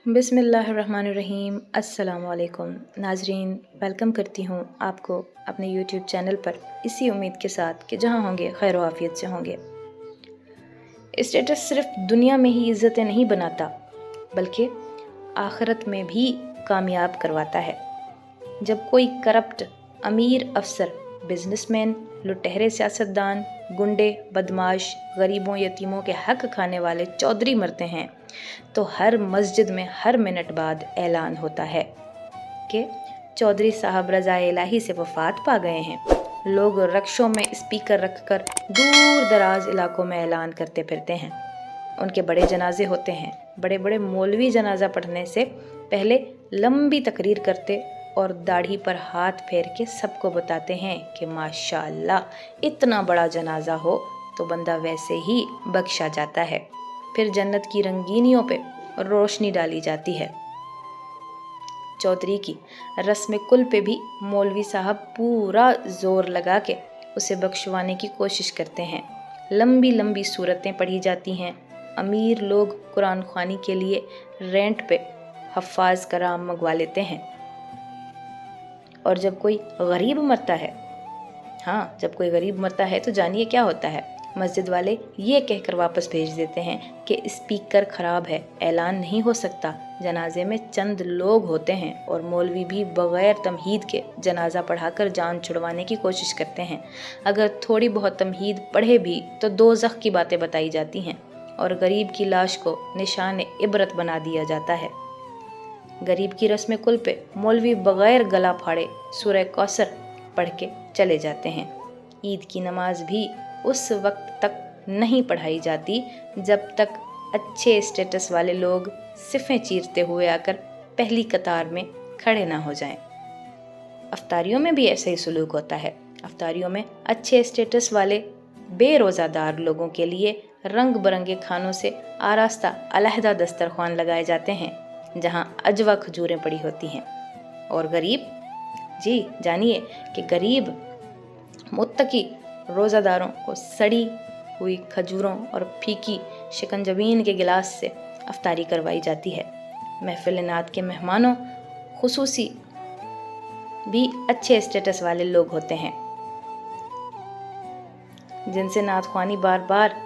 बिस्मिल्लाहिर्रहमानिर्रहीम। अस्सलाम वालेकुम नाजरीन, वेलकम करती हूँ आपको अपने यूट्यूब चैनल पर, इसी उम्मीद के साथ कि जहाँ होंगे खैर आफियत से होंगे। स्टेटस सिर्फ दुनिया में ही इज़्ज़तें नहीं बनाता, बल्कि आखिरत में भी कामयाब करवाता है। जब कोई करप्ट अमीर अफसर, बिजनेसमैन, लुटेरे सियासतदान, गुंडे, बदमाश, गरीबों यतीमों के हक खाने वाले चौधरी मरते हैं, तो हर मस्जिद में हर मिनट बाद ऐलान होता है कि चौधरी साहब रज़ाए इलाही से वफ़ात पा गए हैं। लोग रक्शों में स्पीकर रखकर दूर दराज इलाकों में ऐलान करते फिरते हैं। उनके बड़े जनाजे होते हैं। बड़े बड़े मौलवी जनाजा पढ़ने से पहले लंबी तकरीर करते और दाढ़ी पर हाथ फेर के सबको बताते हैं कि माशाअल्लाह इतना बड़ा जनाजा हो तो बंदा वैसे ही बख्शा जाता है। फिर जन्नत की रंगीनियों पे रोशनी डाली जाती है। चौधरी की रस्म कुल पे भी मौलवी साहब पूरा जोर लगा के उसे बख्शवाने की कोशिश करते हैं। लंबी लंबी सूरतें पढ़ी जाती हैं। अमीर लोग कुरान ख्वानी के लिए रेंट पे हफ्फाज कराम मंगवा लेते हैं। और जब कोई गरीब मरता है, जब कोई गरीब मरता है तो जानिए क्या होता है। मस्जिद वाले ये कहकर वापस भेज देते हैं कि स्पीकर खराब है, ऐलान नहीं हो सकता। जनाजे में चंद लोग होते हैं और मौलवी भी बगैर तमहीद के जनाजा पढ़ाकर जान छुड़वाने की कोशिश करते हैं। अगर थोड़ी बहुत तमहीद पढ़े भी तो दोज़ख की बातें बताई जाती हैं और गरीब की लाश को निशान इबरत बना दिया जाता है। गरीब की रस्म कुल पे मौलवी बगैर गला फाड़े सूरह कौसर पढ़ के चले जाते हैं। ईद की नमाज भी उस वक्त तक नहीं पढ़ाई जाती जब तक अच्छे स्टेटस वाले लोग सिफें चीरते हुए आकर पहली कतार में खड़े ना हो जाएं। अफ्तारियों में भी ऐसा ही सलूक होता है। अफ्तारियों में अच्छे स्टेटस वाले बेरोज़ादार लोगों के लिए रंग बिरंगे खानों से आरास्ता अलहदा दस्तरखान लगाए जाते हैं, जहां अजवा खजूरें पड़ी होती हैं। और गरीब, जी जानिए कि गरीब मुत्तकी रोज़ादारों को सड़ी हुई खजूरों और फीकी शिकंजबीन के गिलास से अफ्तारी करवाई जाती है। महफिल नात के मेहमानों खुसूसी भी अच्छे स्टेटस वाले लोग होते हैं, जिनसे नात ख्वानी बार बार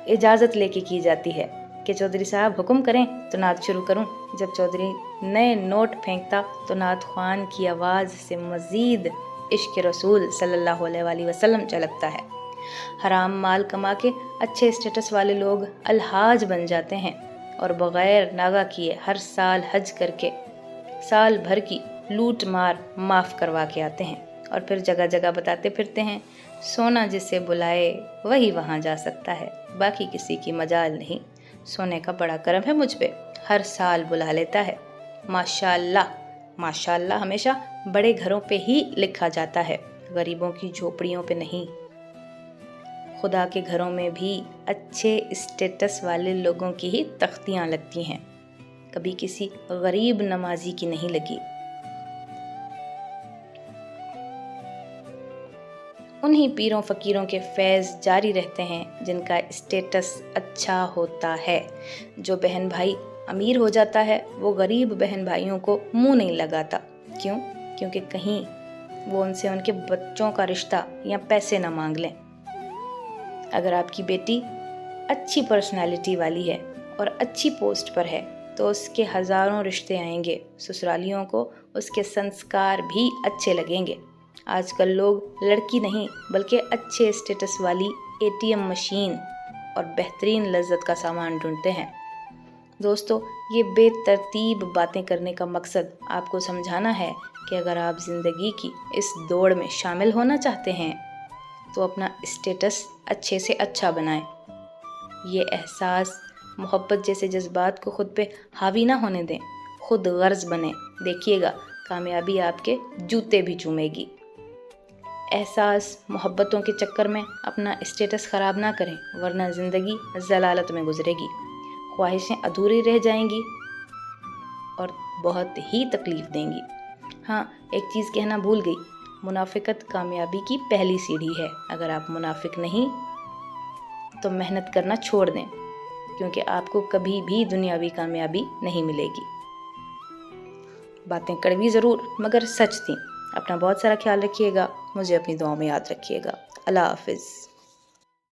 इजाज़त लेके की जाती है कि चौधरी साहब हुक्म करें तो नात शुरू करूं। जब चौधरी नए नोट फेंकता तो नात ख्वान की आवाज़ से मज़ीद इश्क रसूल सल्लल्लाहु अलैहि वसल्लम चलकता है। हराम माल कमा के अच्छे स्टेटस वाले लोग अलहाज बन जाते हैं और बग़ैर नागा किए हर साल हज करके साल भर की लूट मार माफ़ करवा के आते हैं। और फिर जगह जगह बताते फिरते हैं, सोना जिसे बुलाए वही वहाँ जा सकता है, बाकी किसी की मजाल नहीं। सोने का बड़ा करम है मुझ पे, हर साल बुला लेता है। माशाअल्लाह, माशाअल्लाह हमेशा बड़े घरों पे ही लिखा जाता है, गरीबों की झोपड़ियों पे नहीं। खुदा के घरों में भी अच्छे स्टेटस वाले लोगों की ही तख्तियाँ लगती हैं, कभी किसी गरीब नमाजी की नहीं लगी। उन्हीं पीरों फ़कीरों के फैज़ जारी रहते हैं जिनका स्टेटस अच्छा होता है। जो बहन भाई अमीर हो जाता है वो गरीब बहन भाइयों को मुंह नहीं लगाता। क्यों? क्योंकि कहीं वो उनसे उनके बच्चों का रिश्ता या पैसे ना मांग लें। अगर आपकी बेटी अच्छी पर्सनालिटी वाली है और अच्छी पोस्ट पर है तो उसके हज़ारों रिश्ते आएंगे। ससुरालियों को उसके संस्कार भी अच्छे लगेंगे। आजकल लोग लड़की नहीं बल्कि अच्छे स्टेटस वाली एटीएम मशीन और बेहतरीन लज्जत का सामान ढूंढते हैं। दोस्तों, ये बेतरतीब बातें करने का मकसद आपको समझाना है कि अगर आप ज़िंदगी की इस दौड़ में शामिल होना चाहते हैं तो अपना स्टेटस अच्छे से अच्छा बनाएं। ये एहसास, मोहब्बत जैसे जज्बात को खुद पे हावी ना होने दें, खुद गर्ज बने। देखिएगा कामयाबी आपके जूते भी चूमेगी। एहसास, मोहब्बतों के चक्कर में अपना स्टेटस ख़राब ना करें, वरना ज़िंदगी ज़लालत में गुजरेगी, ख्वाहिशें अधूरी रह जाएंगी और बहुत ही तकलीफ़ देंगी। एक चीज़ कहना भूल गई, मुनाफिकत कामयाबी की पहली सीढ़ी है। अगर आप मुनाफिक नहीं तो मेहनत करना छोड़ दें। کیونکہ آپ کو کبھی بھی دنیاوی کامیابی نہیں ملے گی۔ باتیں کڑوی ضرور مگر سچ تھیں۔ اپنا بہت سارا خیال رکھیے گا، مجھے اپنی دعاؤں میں یاد رکھیے گا۔ اللہ حافظ۔